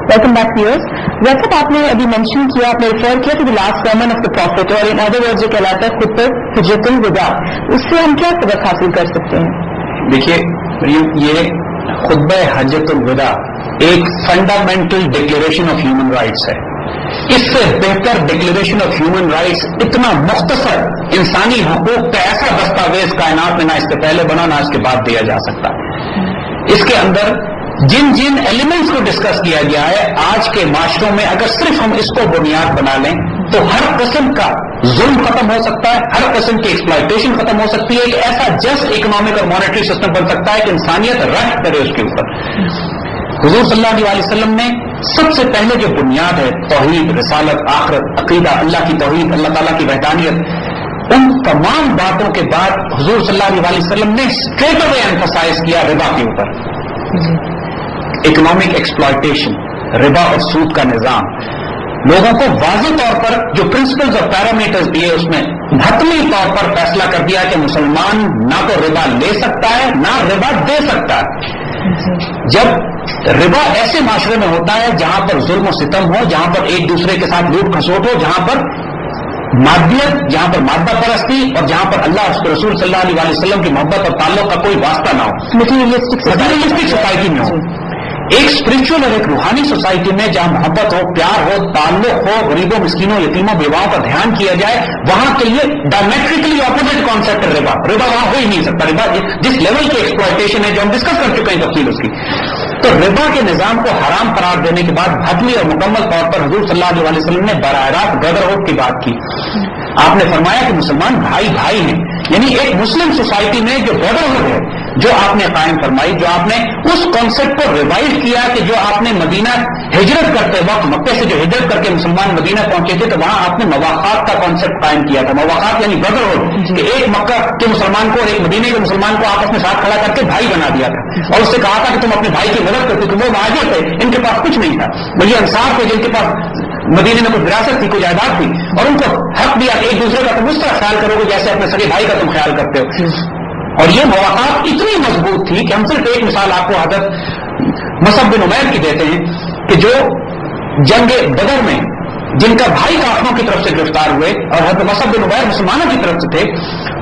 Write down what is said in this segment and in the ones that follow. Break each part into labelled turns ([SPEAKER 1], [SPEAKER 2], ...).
[SPEAKER 1] Welcome back wears. ویسے آپ نے ابھی مینشن کیا, آپ نے ریفر کیا to the last sermon of the prophet, اور ان ادر ورڈز جو کہلاتا ہے خود پر حجت الوداع, اس سے ہم کیا سبق حاصل کر سکتے ہیں؟
[SPEAKER 2] دیکھیے یہ خطبہ حجت الوداع ایک fundamental declaration of human rights ہے. اس سے بہتر ڈکلیریشن آف ہیومن رائٹس اتنا مختصر انسانی حقوق کا ایسا دستاویز کائنات میں نہ اس سے پہلے بنا نہ اس کے بعد دیا جا سکتا. اس کے اندر جن جن ایلیمنٹس کو ڈسکس کیا گیا ہے آج کے معاشروں میں, اگر صرف ہم اس کو بنیاد بنا لیں تو ہر قسم کا ظلم ختم ہو سکتا ہے, ہر قسم کی ایکسپلائٹیشن ختم ہو سکتی ہے, ایک ایسا جسٹ اکنامک اور مانیٹری سسٹم بن سکتا ہے کہ انسانیت رشک کرے اس کے اوپر. حضور صلی اللہ علیہ وسلم نے سب سے پہلے جو بنیاد ہے توحید, رسالت, آخرت, عقیدہ, اللہ کی توحید, اللہ تعالیٰ کی وحدانیت, ان تمام باتوں کے بعد حضور صلی اللہ علیہ وسلم نے اسٹریٹ اوے ایمفسائز کیا ربا کے اوپر. اکنامک ایکسپلائٹیشن, ربا اور سود کا نظام, لوگوں کو واضح طور پر جو پرنسپلز اور پیرامیٹرز دیے اس میں حتمی طور پر فیصلہ کر دیا کہ مسلمان نہ تو ربا لے سکتا ہے نہ ربا دے سکتا ہے. جب ربا ایسے معاشرے میں ہوتا ہے جہاں پر ظلم و ستم ہو, جہاں پر ایک دوسرے کے ساتھ لوٹ کھسوٹ ہو, جہاں پر مادیت, جہاں پر مادہ پرستی, اور جہاں پر اللہ اس کے رسول صلی اللہ علیہ وسلم کی محبت اور تعلق کا کوئی واسطہ نہ ہو, مٹیریلسٹک سوسائٹی میں ہو. ایک اسپرچل اور ایک روحانی سوسائٹی میں جہاں محبت ہو, پیار ہو, تعلق ہو, غریبوں, مسکینوں, یتیموں, بیواؤں کا دھیان کیا جائے, وہاں کے لیے ڈائمیٹرکلی اپوزٹ کانسیپٹ ہے ربا. ربا وہاں ہو ہی نہیں سکتا. ربا جس لیول کی ایکسپلائٹیشن ہے جو ہم ڈسکس کر چکے ہیں تفصیل اس کی, تو ربا کے نظام کو حرام قرار دینے کے بعد حتمی اور مکمل طور پر حضور صلی اللہ علیہ وسلم نے براہ راست بردرہوڈ کی بات کی. آپ نے فرمایا کہ مسلمان بھائی بھائی ہیں, یعنی ایک مسلم سوسائٹی میں جو بردرہوڈ ہے جو آپ نے قائم فرمائی, جو آپ نے اس کانسیپٹ کو ریوائز کیا کہ جو آپ نے مدینہ ہجرت کرتے وقت مکے سے جو ہجرت کر کے مسلمان مدینہ پہنچے تھے تو وہاں آپ نے مواقعات کا کانسیپٹ قائم کیا تھا. مواقعات یعنی بردرہوڈ, کہ ایک مکہ کے مسلمان کو اور ایک مدینہ کے مسلمان کو آپس میں ساتھ کھڑا کر کے بھائی بنا دیا تھا, اور اس سے کہا تھا کہ تم اپنے بھائی کی مدد کرو, کیونکہ وہ مہاجر تھے, ان کے پاس کچھ نہیں تھا. وہی انصار تھے جن کے پاس مدینے میں کچھ وراثت تھی, کچھ جائیداد تھی, اور ان کو حق دیا ایک دوسرے کا تم اس طرح خیال کرو گے جیسے اپنے سگے بھائی کا تم خیال کرتے ہو. اور یہ مواقعات اتنی مضبوط تھی کہ ہم صرف ایک مثال آپ کو حضرت مصعب بن عمیر کی دیتے ہیں کہ جو جنگ بدر میں جن کا بھائی کافروں کی طرف سے گرفتار ہوئے, اور حضرت مصعب بن عمیر مسلمانوں کی طرف سے تھے,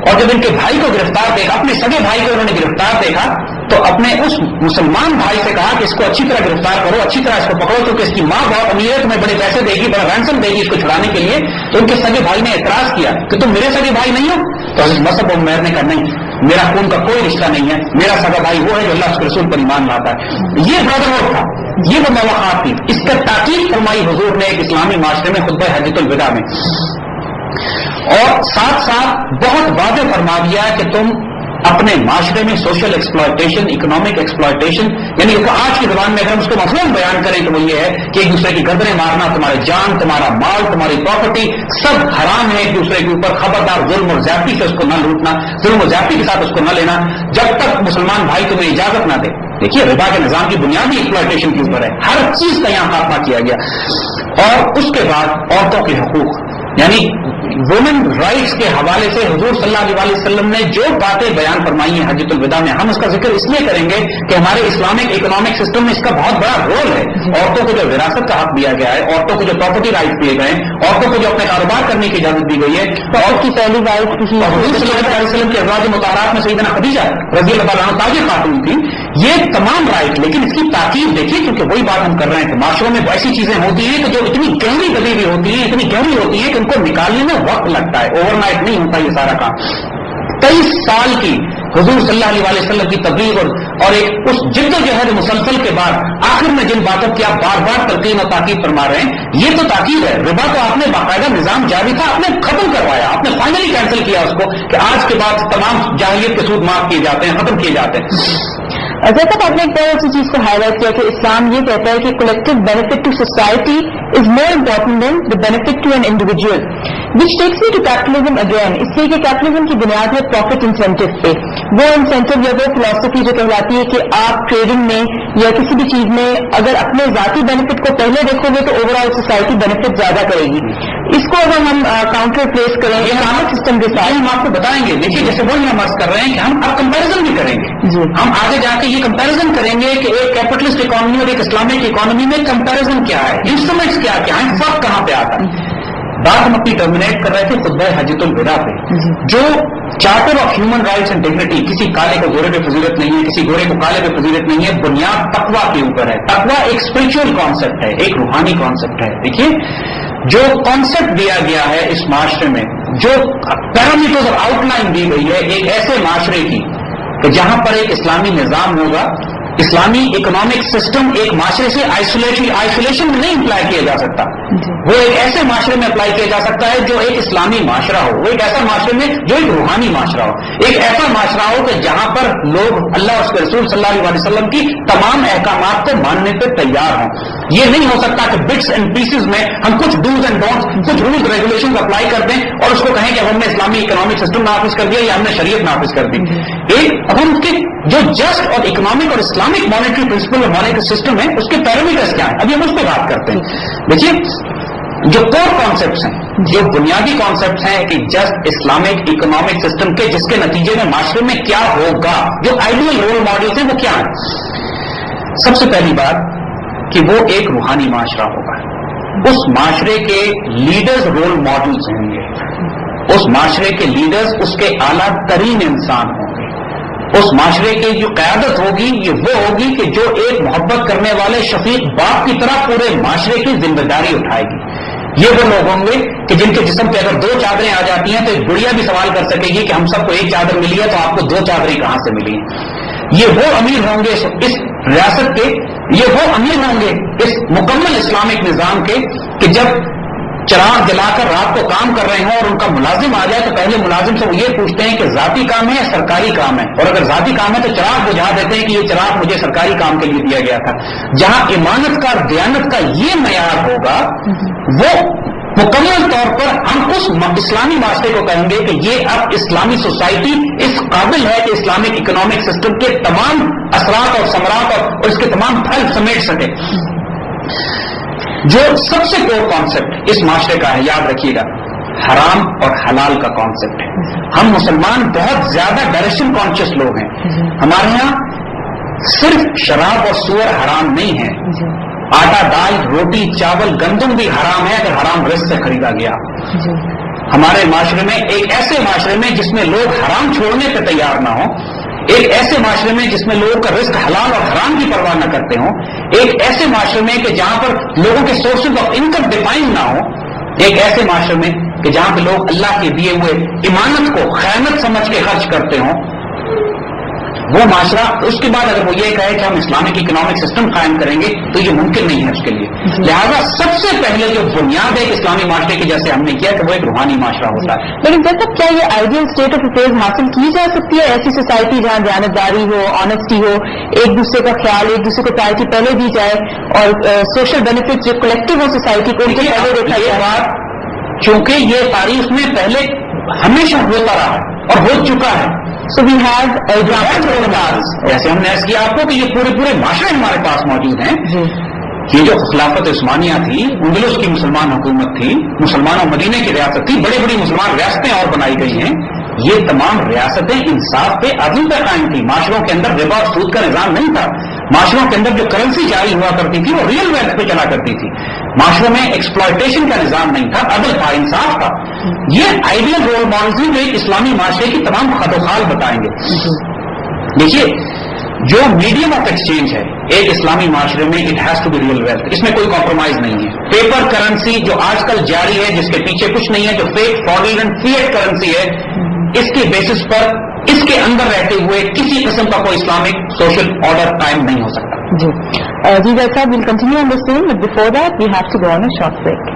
[SPEAKER 2] اور جب ان کے بھائی کو گرفتار دیکھا, اپنے سگے بھائی کو انہوں نے گرفتار دیکھا, تو اپنے اس مسلمان بھائی سے کہا کہ اس کو اچھی طرح گرفتار کرو, اچھی طرح اس کو پکڑو, کیونکہ اس کی ماں بہت امیر ہے, تمہیں بڑے پیسے دے گی, بڑا رینسم دے گی اس کو چھڑانے کے لیے. تو ان کے سگے بھائی نے اعتراض کیا کہ تم میرے سگے بھائی نہیں ہو. تو حضرت مصعب بن عمیر نے کہا نہیں, میرا خون کا کوئی رشتہ نہیں ہے, میرا سگا بھائی وہ ہے جو اللہ کے رسول پر ایمان لاتا ہے. یہ بردرہوڈ تھا, یہ وہ مواقعات تھی. اس کا تاکید فرمائی حضور نے ایک اسلامی معاشرے میں خطبہ حجۃ الوداع میں, اور ساتھ ساتھ بہت واضح فرما دیا ہے کہ تم اپنے معاشرے میں سوشل ایکسپلائٹیشن, اکنامک ایکسپلائٹیشن, یعنی آج کی زبان میں اگر ہم اس کو مفہوم بیان کریں تو وہ یہ ہے کہ ایک دوسرے کی گردنیں مارنا, تمہاری جان, تمہارا مال, تمہاری پراپرٹی سب حرام ہے ایک دوسرے کے اوپر. خبردار ظلم اور زیادتی سے اس کو نہ لوٹنا, ظلم اور زیادتی کے ساتھ اس کو نہ لینا جب تک مسلمان بھائی تمہیں اجازت نہ دے. دیکھیے ربا کے نظام کی بنیادی ایکسپلائٹیشن کے اوپر ہے, ہر چیز کا یہاں خاتمہ کیا گیا. اور اس کے بعد عورتوں کے حقوق, یعنی وومن رائٹس کے حوالے سے حضور صلی اللہ علیہ وسلم نے جو باتیں بیان فرمائی ہیں حجۃ الوداع میں, ہم اس کا ذکر اس لیے کریں گے کہ ہمارے اسلامک اکنامک سسٹم میں اس کا بہت بڑا رول ہے. عورتوں کو جو وراثت کا حق دیا گیا ہے, عورتوں کو جو پراپرٹی رائٹ دیے گئے ہیں, عورتوں کو جو اپنے کاروبار کرنے کی اجازت دی گئی ہے, تو عورت کی پہلی وائف حضور صلی اللہ علیہ وسلم کے ازواج مطہرات میں سیدنا خدیجہ رضی اللہ عنہا تاج خاتون تھی. یہ تمام رائٹ, لیکن اس کی تاکید دیکھیے, کیونکہ وہی بات ہم کر رہے ہیں کہ معاشروں میں ایسی چیزیں ہوتی ہیں کہ جو اتنی گہری دبی ہوئی ہوتی ہیں, اتنی گہری ہوتی ہیں کہ ان کو نکالنے میں وقت لگتا ہے, اوور نائٹ نہیں ہوتا یہ سارا کام. 23 سال کی حضور صلی اللہ علیہ وسلم کی تبلیغ اور ایک اس جد و جہد مسلسل کے بعد آخر میں جن باتوں کی آپ بار بار تلقین اور تاکید فرما رہے ہیں, یہ تو تاکید ہے. ربا تو آپ نے باقاعدہ نظام جاری تھا, آپ نے ختم کروایا, آپ نے فائنلی کینسل کیا اس کو کہ آج کے بعد تمام جاہلیت کے سود معاف کیے جاتے ہیں, ختم کیے جاتے ہیں.
[SPEAKER 1] جیسا آپ نے ایک بہت سی چیز کو ہائی لائٹ کیا کہ اسلام یہ کہتا ہے کہ collective benefit to society is more important than the benefit to an individual, which takes me to capitalism again. اس لیے کہ کیپٹلزم کی بنیاد ہے پروفٹ انسینٹو پہ, وہ انسینٹو یا وہ فلاسفی جو کہلاتی ہے کہ آپ ٹریڈنگ میں یا کسی بھی چیز میں اگر اپنے ذاتی بینیفٹ کو پہلے دیکھو گے تو اوور آل سوسائٹی بینیفٹ زیادہ کرے گی. اس کو اگر ہم کاؤنٹر پلیس کریں اسلامک سسٹم کے ساتھ،
[SPEAKER 2] ہم آپ کو بتائیں گے. دیکھیے جیسے وہی ہم عرض کر رہے ہیں کہ ہم اب کمپیرزن بھی کریں گے. ہم آگے جا کے یہ کمپیرزن کریں گے کہ ایک کیپٹلسٹ اکانومی اور ایک اسلامک اکانومی میں کمپیرزن کیا ہے، انسٹرومنٹس کیا کیا ہیں، فرق کہاں پہ آتا ہے. بات ہم اپنی ٹرمینیٹ کر رہے تھے خطبہ حجۃ الوداع پہ. جو charter of human rights and dignity, کسی کالے کو گورے پہ فضیلت نہیں ہے، کسی گورے کو کالے پہ فضیلت نہیں ہے، بنیاد تقویٰ کے اوپر ہے. تقویٰ ایک اسپرچل کانسیپٹ ہے، ایک روحانی کانسیپٹ ہے. دیکھیے جو کانسیپٹ دیا گیا ہے اس معاشرے میں، جو پیرامیٹرز اور آؤٹ لائن دی گئی ہے ایک ایسے معاشرے کی کہ جہاں پر ایک اسلامی نظام ہوگا. اسلامی اکنامک سسٹم ایک معاشرے سے آئسولیشن میں نہیں اپلائی کیا جا سکتا. وہ ایک ایسے معاشرے میں اپلائی کیا جا سکتا ہے جو ایک اسلامی معاشرہ ہو. وہ ایک ایسا معاشرے میں جو ایک روحانی معاشرہ ہو، ایک ایسا معاشرہ ہو کہ جہاں پر لوگ اللہ اور اس کے رسول صلی اللہ علیہ وسلم کی تمام احکامات کو ماننے پہ تیار ہوں. یہ نہیں ہو سکتا کہ بٹس اینڈ پیسز میں ہم کچھ ڈوز اینڈ ڈونٹس، کچھ رولز ریگولیشن اپلائی کر دیں اور اس کو کہیں کہ ہم نے اسلامی اکنامک سسٹم نافذ کر دیا یا ہم نے شریعت نافذ کر دی. اب ہم کے جو جسٹ اور اکنامک اور اسلامک مانیٹری پرنسپل اور مانیٹری سسٹم ہے اس کے پیرامیٹرز کیا ہیں، ابھی ہم اس پہ بات کرتے ہیں. دیکھیے جو کور کانسیپٹس ہیں، جو بنیادی کانسیپٹس ہیں کہ جسٹ اسلامک اکنامک سسٹم کے جس کے نتیجے میں معاشرے میں کیا ہوگا، جو آئیڈیل رول ماڈلز ہیں وہ کیا ہیں. سب سے پہلی بات کہ وہ ایک روحانی معاشرہ ہوگا. اس معاشرے کے لیڈرز رول ماڈلز ہوں گے. اس معاشرے کے لیڈرز اس کے اعلیٰ ترین انسان ہوں گے. اس معاشرے کی جو قیادت ہوگی یہ وہ ہوگی کہ جو ایک محبت کرنے والے شفیق باپ کی طرح پورے معاشرے کی ذمہ داری اٹھائے گی. یہ وہ لوگ ہوں گے کہ جن کے جسم پہ اگر 2 چادریں آ جاتی ہیں تو ایک گڑیا بھی سوال کر سکے گی کہ ہم سب کو ایک چادر ملی ہے تو آپ کو 2 چادریں کہاں سے ملی ہیں. یہ وہ امیر ہوں گے اس ریاست کے، یہ وہ امیر ہوں گے اس مکمل اسلامک نظام کے کہ جب چراغ جلا کر رات کو کام کر رہے ہوں اور ان کا ملازم آ جائے تو پہلے ملازم سے وہ یہ پوچھتے ہیں کہ ذاتی کام ہے یا سرکاری کام ہے، اور اگر ذاتی کام ہے تو چراغ بجھا دیتے ہیں کہ یہ چراغ مجھے سرکاری کام کے لیے دیا گیا تھا. جہاں ایمانت کا اور دیانت کا یہ معیار ہوگا وہ مکمل طور پر ہم اس اسلامی معاشرے کو کہیں گے کہ یہ اب اسلامی سوسائٹی اس قابل ہے کہ اسلامک اکنامک سسٹم کے تمام اثرات اور ثمرات اور اس کے تمام پھل سمیٹ سکے. جو سب سے کور کانسیپٹ اس معاشرے کا ہے، یاد رکھیے گا، حرام اور حلال کا کانسیپٹ ہے. ہم مسلمان بہت زیادہ ڈائریکشن کانشیس لوگ ہیں. ہمارے ہاں صرف شراب اور سور حرام نہیں ہے، آٹا دال روٹی چاول گندم بھی حرام ہے اگر حرام رزق سے خریدا گیا. ہمارے معاشرے میں ایک ایسے معاشرے میں جس میں لوگ حرام چھوڑنے پہ تیار نہ ہوں، ایک ایسے معاشرے میں جس میں لوگوں کا رزق حلال اور حرام کی پرواہ نہ کرتے ہوں، ایک ایسے معاشرے میں کہ جہاں پر لوگوں کے سورسز آف انکم ڈیفائن نہ ہو، ایک ایسے معاشرے میں کہ جہاں پہ لوگ اللہ کے دیے ہوئے ایمانت کو خیانت سمجھ کے خرچ کرتے ہوں، وہ معاشرہ اس کے بعد اگر وہ یہ کہے کہ ہم اسلامک اکنامک سسٹم قائم کریں گے تو یہ ممکن نہیں ہے اس کے لیے. لہذا سب سے پہلے جو بنیاد ہے اسلامی معاشرے کی، جیسے ہم نے کیا کہ وہ ایک روحانی معاشرہ ہوتا ہے.
[SPEAKER 1] لیکن جیسا کیا یہ آئیڈیل اسٹیٹ آف افیئرز حاصل کی جا سکتی ہے ایسی سوسائٹی جہاں دیانتداری ہو، آنےسٹی ہو، ایک دوسرے کا خیال، ایک دوسرے کو پرائرٹی پہلے دی جائے اور سوشل بینیفٹ جو کلیکٹو ہو سوسائٹی کو پہلے دیکھا جائے. بات
[SPEAKER 2] چونکہ یہ تاریخ میں پہلے ہمیشہ ہوتا رہا اور ہو چکا ہے.
[SPEAKER 1] سو وی ہیو
[SPEAKER 2] جیسے ہم نے ایسا کیا آپ کو کہ یہ پورے معاشرے ہمارے پاس موجود ہیں. یہ جو خلافت عثمانیہ تھی، اندلس کی مسلمان حکومت تھی، مسلمانوں مدینے کی ریاست تھی، بڑی بڑی مسلمان ریاستیں اور بنائی گئی ہیں. یہ تمام ریاستیں انصاف پہ عدل پہ قائم تھی. معاشروں کے اندر ربا اور سود کا نظام نہیں تھا. معاشروں کے اندر جو کرنسی جاری ہوا کرتی تھی وہ ریئل ویلتھ پہ چلا کرتی تھی. معاشروں میں ایکسپلائٹیشن کا نظام نہیں تھا، عدل تھا، انصاف تھا. یہ آئیڈیل رول ماڈلز جو ایک اسلامی معاشرے کی تمام خد و خال بتائیں گے. دیکھیے جو میڈیم آف ایکسچینج ہے ایک اسلامی معاشرے میں، it has to be real wealth. اس میں کوئی کمپرومائز نہیں ہے. پیپر کرنسی جو آج کل جاری ہے جس کے پیچھے کچھ نہیں ہے، جو فیک فراڈولنٹ فیٹ کرنسی ہے، اس کے بیسس پر اس کے اندر رہتے ہوئے کسی قسم کا کوئی اسلامک سوشل آرڈر قائم نہیں ہو سکتا.
[SPEAKER 1] جی جی صاحب، we'll continue on the same but before that we have to go on a short break.